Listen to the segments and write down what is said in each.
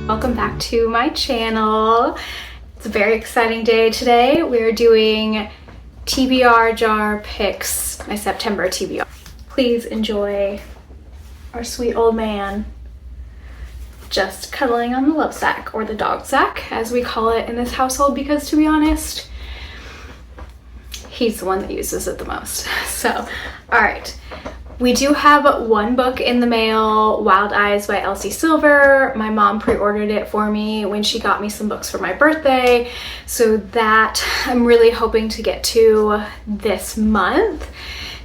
Welcome back to my channel. It's a very exciting day today. We're doing TBR Jar picks, my September TBR. Please enjoy our sweet old man just cuddling on the love sack, or the dog sack as we call it in this household, because to be honest, he's the one that uses it the most. So, all right. We do have one book in the mail, Wild Eyes by Elsie Silver. My mom pre-ordered it for me when she got me some books for my birthday. So that I'm really hoping to get to this month.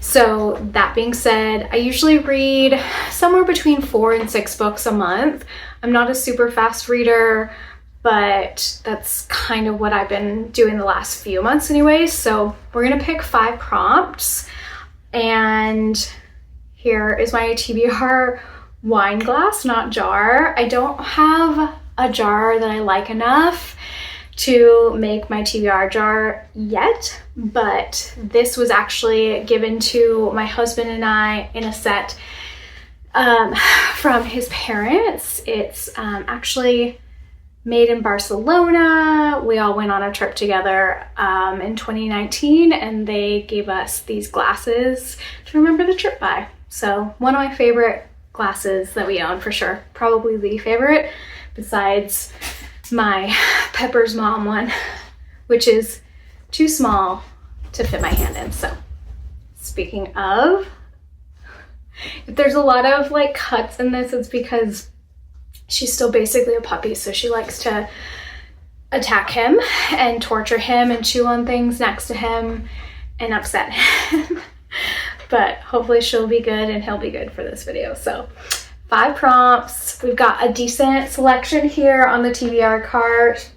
So that being said, I usually read somewhere between 4 and 6 books a month. I'm not a super fast reader, but that's kind of what I've been doing the last few months anyways. So we're gonna pick 5 prompts, and here is my TBR wine glass, not jar. I don't have a jar that I like enough to make my TBR jar yet, but this was actually given to my husband and I in a set from his parents. It's actually made in Barcelona. We all went on a trip together in 2019, and they gave us these glasses to remember the trip by. So one of my favorite glasses that we own, for sure. Probably the favorite, besides my Pepper's mom one, which is too small to fit my hand in. So speaking of, if there's a lot of like cuts in this, it's because she's still basically a puppy, so she likes to attack him and torture him and chew on things next to him and upset him. But hopefully she'll be good and he'll be good for this video. So 5 prompts. We've got a decent selection here on the TBR cart.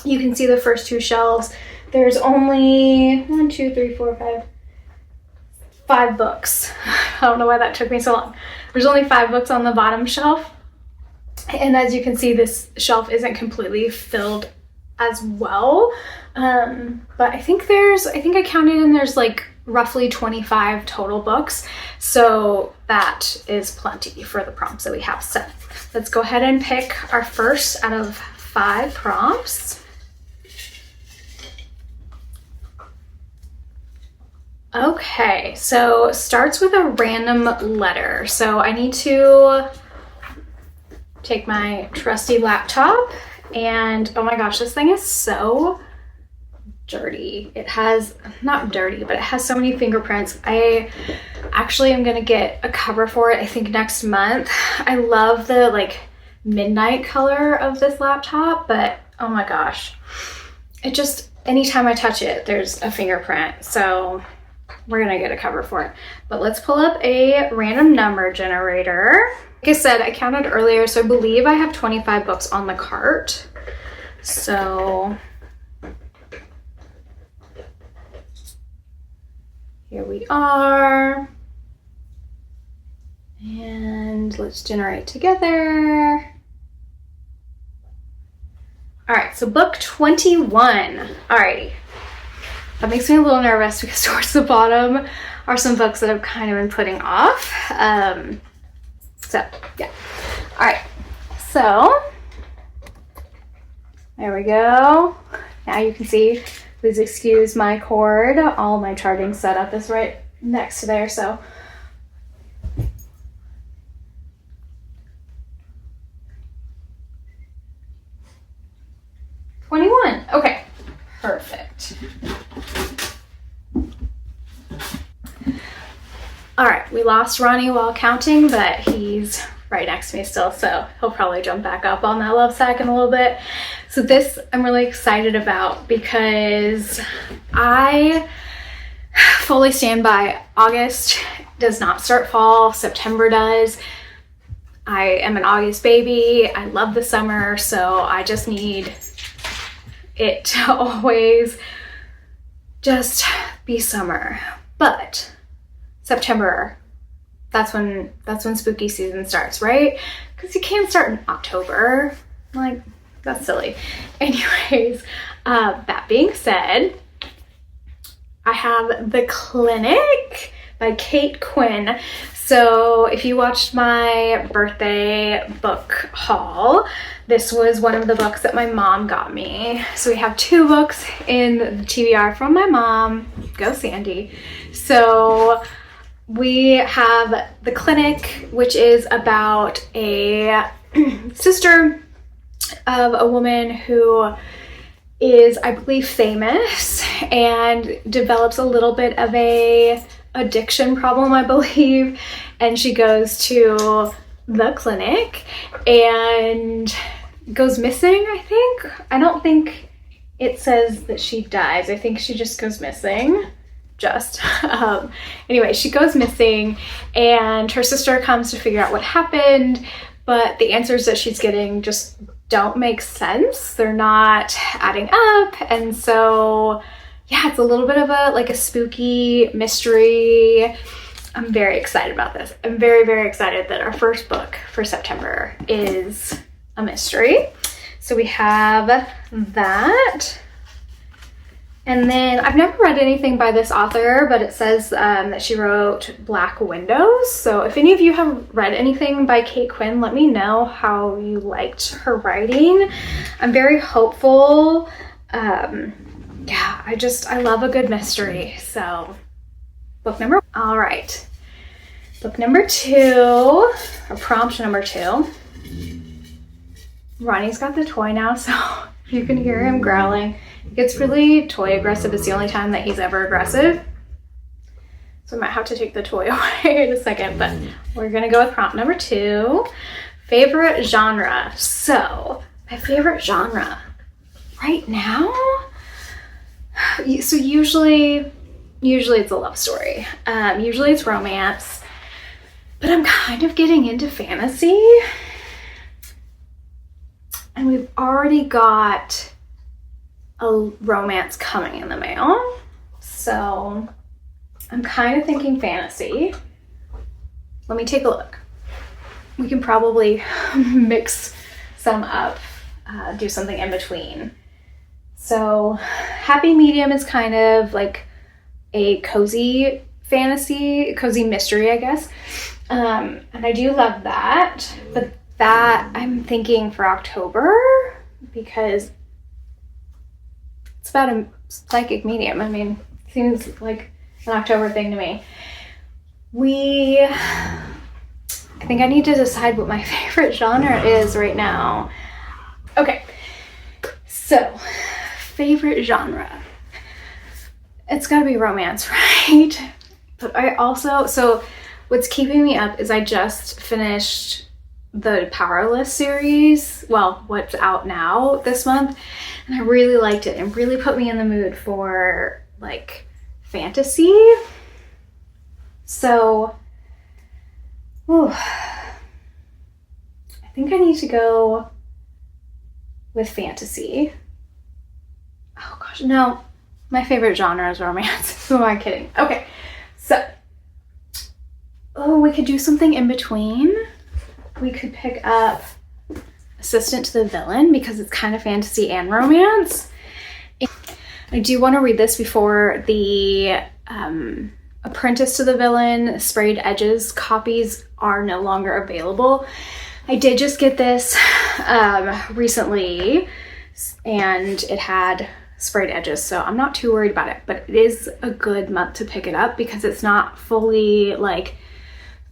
You can see the first 2 shelves. There's only 5 books. I don't know why that took me so long. There's only 5 books on the bottom shelf. And as you can see, this shelf isn't completely filled as well. But I think I counted, and there's like roughly 25 total books. So that is plenty for the prompts that we have. So let's go ahead and pick our first out of 5 prompts. Okay, so starts with a random letter. So I need to take my trusty laptop, and oh my gosh, this thing is so dirty. It has, not dirty, but it has so many fingerprints. I actually am gonna get a cover for it, I think next month. I love the like midnight color of this laptop, but oh my gosh, it just, anytime I touch it, there's a fingerprint. So we're gonna get a cover for it. But let's pull up a random number generator. Like I said, I counted earlier, so I believe I have 25 books on the cart. So here we are. And let's generate together. All right, so book 21. Alrighty. That makes me a little nervous because towards the bottom are some books that I've kind of been putting off. So yeah. All right, so there we go. Now you can see, please excuse my cord. All my charging setup is right next to there, so. Okay, perfect. All right, we lost Ronnie while counting, but he's right next to me still, so he'll probably jump back up on that love sack in a little bit. So this I'm really excited about because I fully stand by August does not start fall, September does. I am an August baby. I love the summer, so I just need it to always just be summer. But September, that's when spooky season starts, right? Because you can't start in October. Like, that's silly. Anyways, that being said, I have The Clinic by Kate Quinn. So if you watched my birthday book haul, this was one of the books that my mom got me. So we have 2 books in the TBR from my mom. Go Sandy. So we have The Clinic, which is about a sister of a woman who is, I believe, famous and develops a little bit of a addiction problem, I believe, and she goes to the clinic and goes missing, I think. I don't think it says that she dies. I think she just goes missing. Anyway, she goes missing and her sister comes to figure out what happened, but the answers that she's getting just don't make sense. They're not adding up. And so, yeah, it's a little bit of a spooky mystery. I'm very excited about this. I'm very, very excited that our first book for September is a mystery. So we have that. And then I've never read anything by this author, but it says that she wrote Black Windows. So if any of you have read anything by Kate Quinn, let me know how you liked her writing. I'm very hopeful. Yeah, I love a good mystery. So all right. Book number 2, or prompt number 2. Ronnie's got the toy now, so you can hear him growling. He gets really toy aggressive. It's the only time that he's ever aggressive. So I might have to take the toy away in a second, but we're gonna go with prompt number 2. Favorite genre. So my favorite genre right now, so usually it's a love story. Usually it's romance, but I'm kind of getting into fantasy. And we've already got a romance coming in the mail. So I'm kind of thinking fantasy. Let me take a look. We can probably mix some up, do something in between. So happy medium is kind of like a cozy fantasy, cozy mystery, I guess. And I do love that, but that I'm thinking for October because it's about a psychic medium. I mean, seems like an October thing to me. I think I need to decide what my favorite genre is right now. Okay, so favorite genre. It's gotta be romance, right? But I also, so what's keeping me up is I just finished the Powerless series, well, what's out now this month, and I really liked it and really put me in the mood for like fantasy. So, I think I need to go with fantasy. Oh gosh, no, my favorite genre is romance. Who am I kidding? Okay, so, we could do something in between. We could pick up Assistant to the Villain because it's kind of fantasy and romance. And I do want to read this before the Apprentice to the Villain Sprayed Edges copies are no longer available. I did just get this recently and it had sprayed edges, so I'm not too worried about it, but it is a good month to pick it up because it's not fully like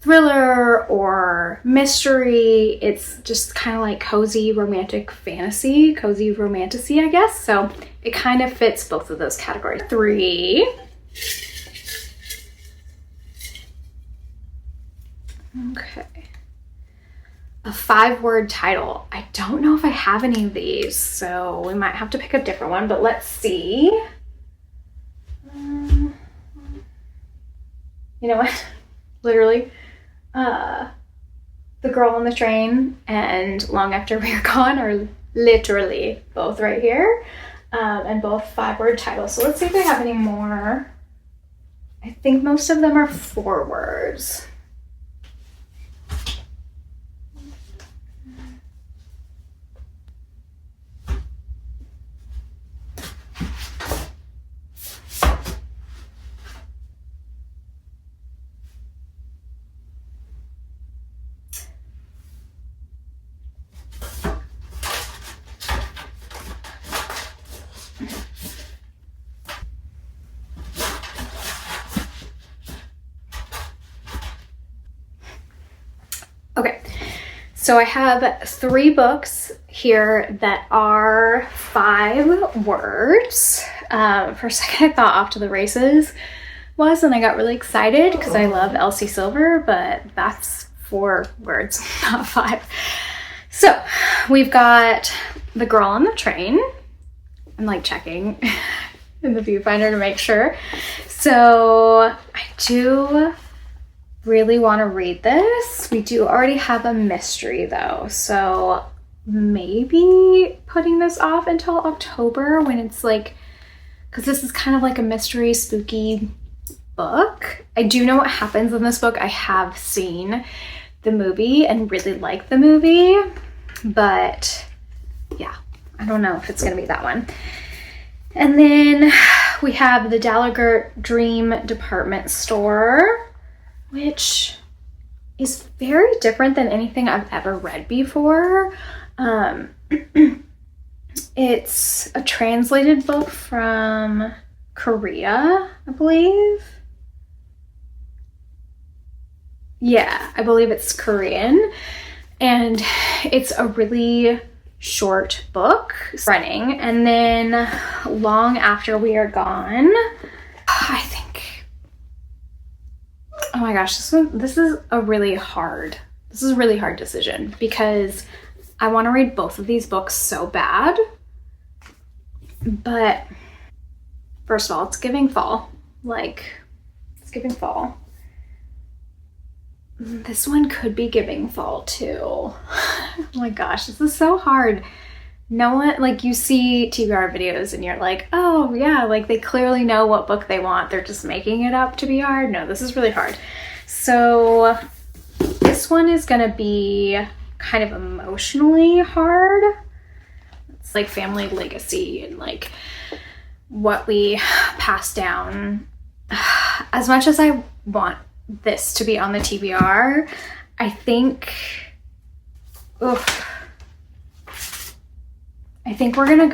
thriller or mystery. It's just kind of like cozy romantic fantasy, cozy romantasy, I guess. So it kind of fits both of those categories. 3. Okay. A 5-word title. I don't know if I have any of these, so we might have to pick a different one, but let's see. You know what? Literally. The Girl on the Train and Long After We're Gone are literally both right here, and both 5-word titles. So let's see if I have any more. I think most of them are 4 words. Okay, so I have 3 books here that are 5 words. For a second I thought Off to the Races was, and I got really excited because I love Elsie Silver, but that's 4 words, not 5. So we've got The Girl on the Train. I'm like checking in the viewfinder to make sure. So I do really want to read this. We do already have a mystery though, so maybe putting this off until October when it's like, because this is kind of like a mystery spooky book. I do know what happens in this book. I have seen the movie and really like the movie, but yeah, I don't know if it's gonna be that one. And then we have The Dalagert Dream Department Store, which is very different than anything I've ever read before. It's a translated book from Korea, I believe. Yeah, I believe it's Korean. And it's a really short book, running. And then Long After We Are Gone, I think, oh my gosh, this is a really hard decision because I want to read both of these books so bad. But first of all, it's giving fall. Like, it's giving fall. This one could be giving fall too. Oh my gosh, this is so hard. No one, like, you see TBR videos and you're like, oh yeah, like they clearly know what book they want. They're just making it up to be hard. No, this is really hard. So this one is gonna be kind of emotionally hard. It's like family legacy and like what we pass down. As much as I want this to be on the TBR, I think we're gonna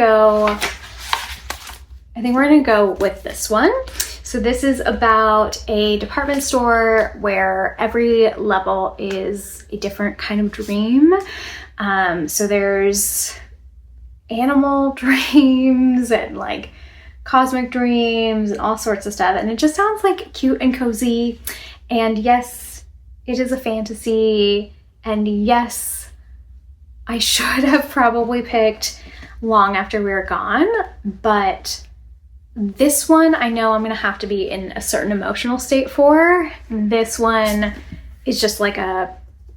go with this one. So this is about a department store where every level is a different kind of dream. So there's animal dreams and like cosmic dreams and all sorts of stuff. And it just sounds like cute and cozy. And yes, it is a fantasy. And yes, I should have probably picked Long After We Were Gone, but this one I know I'm gonna have to be in a certain emotional state for. This one is just like a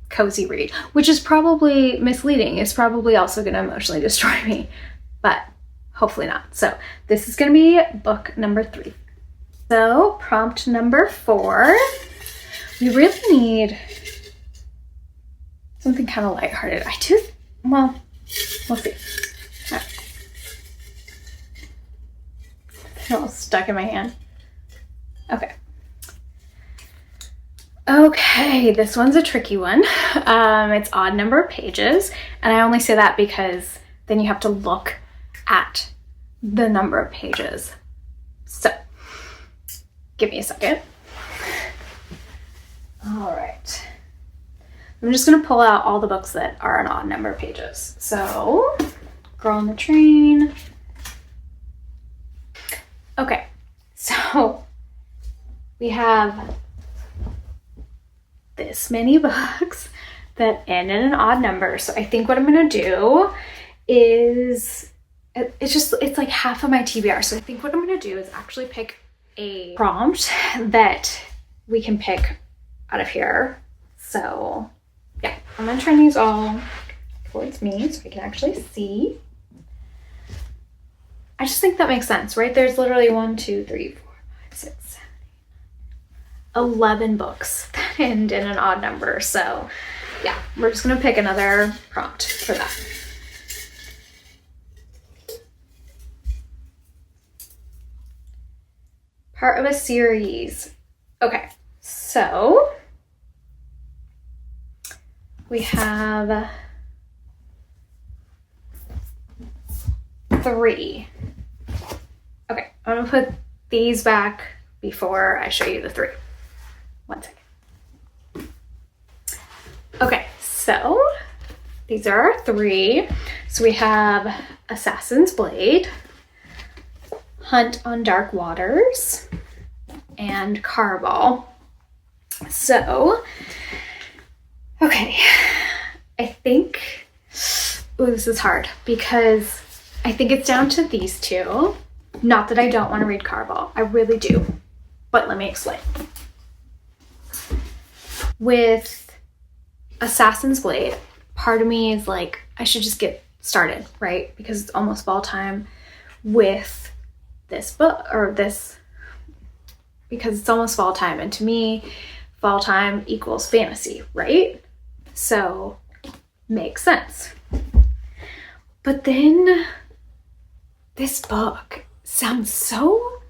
cozy read, which is probably misleading. It's probably also gonna emotionally destroy me, but hopefully not. So this is gonna be book number 3. So prompt number 4, we really need something kind of lighthearted. Well, we'll see. They're all stuck in my hand. Okay, this one's a tricky one. It's odd number of pages, and I only say that because then you have to look at the number of pages. So, give me a second. All right. I'm just gonna pull out all the books that are an odd number of pages. So, Girl on the Train. Okay, so we have this many books that end in an odd number. So I think what I'm gonna do is, it's like half of my TBR. So I think what I'm gonna do is actually pick a prompt that we can pick out of here. So yeah, I'm gonna turn these all towards me so we can actually see. I just think that makes sense, right? There's literally 1, 2, 3, 4, 5, 6, 7, 8, 9, 11 books that end in an odd number. So yeah, we're just gonna pick another prompt for that. Part of a series. Okay, so we have 3. Okay, I'm gonna put these back before I show you the 3. 1 second. Okay, So these are our three. So we have Assassin's Blade, Hunt on Dark Waters, and Carball. So, okay, I think, ooh, this is hard because I think it's down to these two. Not that I don't want to read Carball, I really do, but let me explain. With Assassin's Blade, part of me is like, I should just get started, right? Because it's almost fall time with this book, or this, because it's almost fall time, and to me, fall time equals fantasy, right? So, makes sense. But then, this book sounds so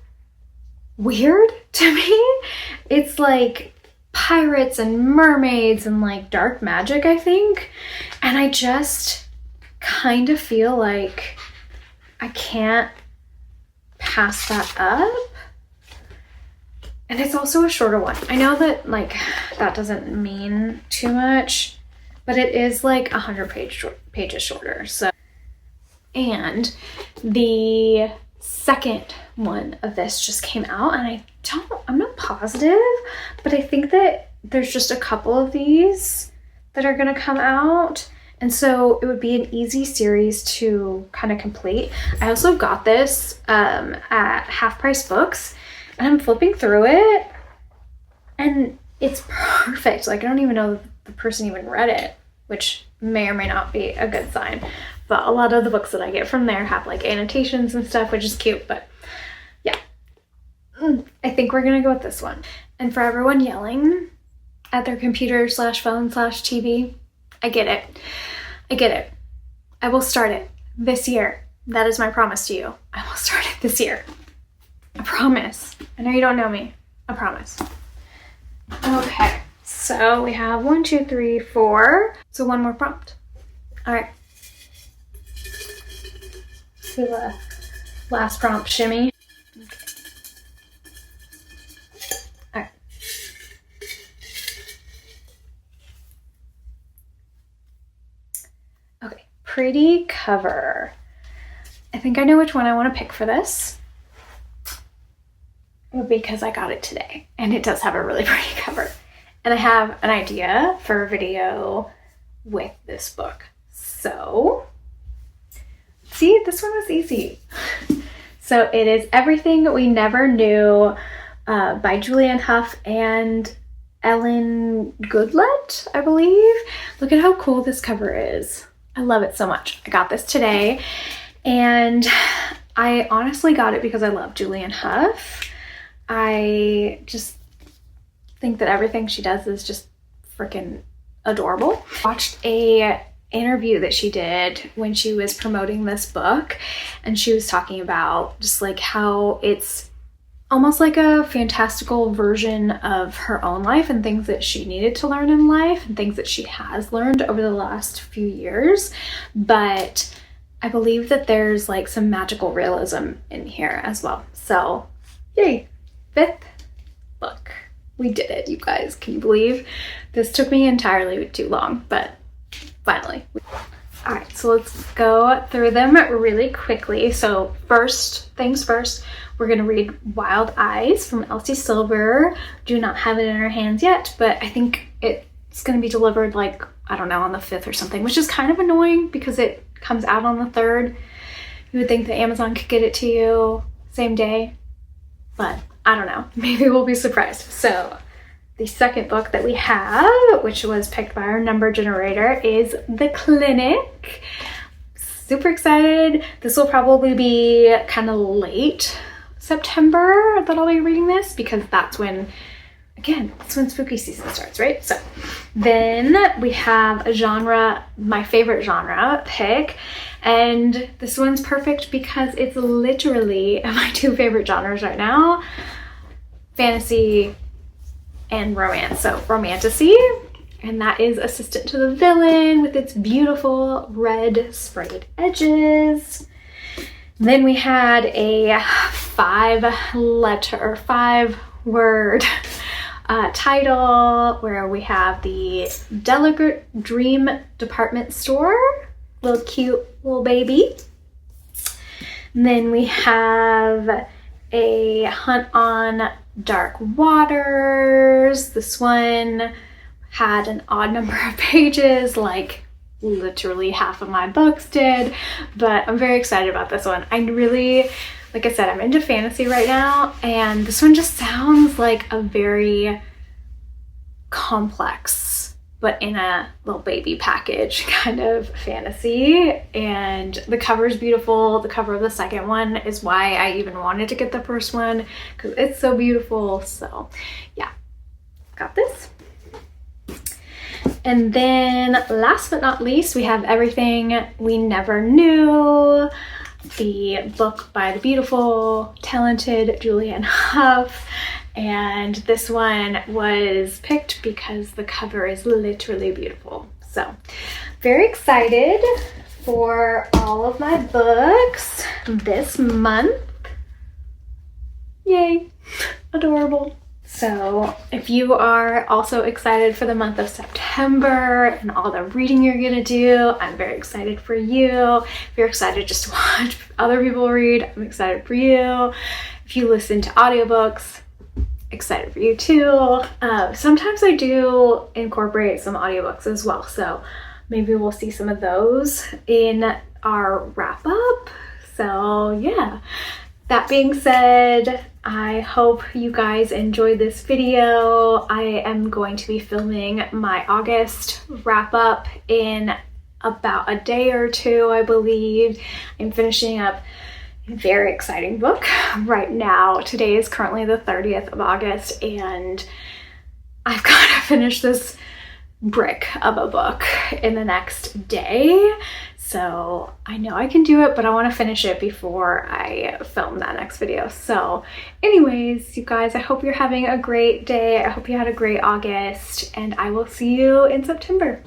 weird to me. It's like pirates and mermaids and like dark magic, I think. And I just kind of feel like I can't pass that up. And it's also a shorter one. I know that like that doesn't mean too much, but it is like 100 pages shorter. So, and the second one of this just came out, and I'm not positive, but I think that there's just a couple of these that are gonna come out. And so it would be an easy series to kind of complete. I also got this at Half Price Books, and I'm flipping through it, and it's perfect. Like, I don't even know the person even read it, which may or may not be a good sign. But a lot of the books that I get from there have like annotations and stuff, which is cute. But yeah, I think we're gonna go with this one. And for everyone yelling at their computer / phone / TV, I get it. I get it. I will start it this year. That is my promise to you. I will start it this year. I promise. I know you don't know me. I promise. Okay, so we have 1, 2, 3, 4. So one more prompt. All right. Do the last prompt shimmy. Okay. All right. Okay, pretty cover. I think I know which one I want to pick for this, because I got it today, and it does have a really pretty cover. And I have an idea for a video with this book. So, see, this one was easy. So it is Everything We Never Knew by Julianne Hough and Ellen Goodlett, I believe. Look at how cool this cover is. I love it so much. I got this today, and I honestly got it because I love Julianne Hough. I just think that everything she does is just freaking adorable. Watched a interview that she did when she was promoting this book, and she was talking about just like how it's almost like a fantastical version of her own life and things that she needed to learn in life and things that she has learned over the last few years. But I believe that there's like some magical realism in here as well. So yay, 5th book. We did it, you guys. Can you believe? This took me entirely too long, but finally. All right, so let's go through them really quickly. So first things first, we're gonna read Wild Eyes from Elsie Silver. Do not have it in our hands yet, but I think it's gonna be delivered like, I don't know, on the 5th or something, which is kind of annoying because it comes out on the 3rd. You would think that Amazon could get it to you same day, but I don't know, maybe we'll be surprised. So the second book that we have, which was picked by our number generator, is The Clinic. Super excited. This will probably be kind of late September that I'll be reading this, because that's when, again, that's when spooky season starts, right? So then we have a genre, my favorite genre pick, and this one's perfect because it's literally my 2 favorite genres right now, fantasy and romance. So romantasy, and that is Assistant to the Villain with its beautiful red sprayed edges. Then we had a 5-word title, where we have the Delicate Dream department store, little cute little baby. And then we have a Hunt on Dark Waters. This one had an odd number of pages, like literally half of my books did, but I'm very excited about this one. I really, like I said, I'm into fantasy right now, and this one just sounds like a very complex, but in a little baby package kind of fantasy. And the cover is beautiful. The cover of the second one is why I even wanted to get the first one, because it's so beautiful. So yeah, got this. And then last but not least, we have Everything We Never Knew, the book by the beautiful, talented Julianne Hough. And this one was picked because the cover is literally beautiful. So very excited for all of my books this month. Yay, adorable. So if you are also excited for the month of September and all the reading you're gonna do, I'm very excited for you. If you're excited just to watch other people read, I'm excited for you. If you listen to audiobooks, excited for you too. Sometimes I do incorporate some audiobooks as well, so maybe we'll see some of those in our wrap up. So yeah, that being said, I hope you guys enjoyed this video. I am going to be filming my August wrap up in about a day or two, I believe. I'm finishing up a very exciting book right now. Today is currently the 30th of August, and I've got to finish this brick of a book in the next day. So I know I can do it, but I want to finish it before I film that next video. So anyways, you guys, I hope you're having a great day. I hope you had a great August, and I will see you in September.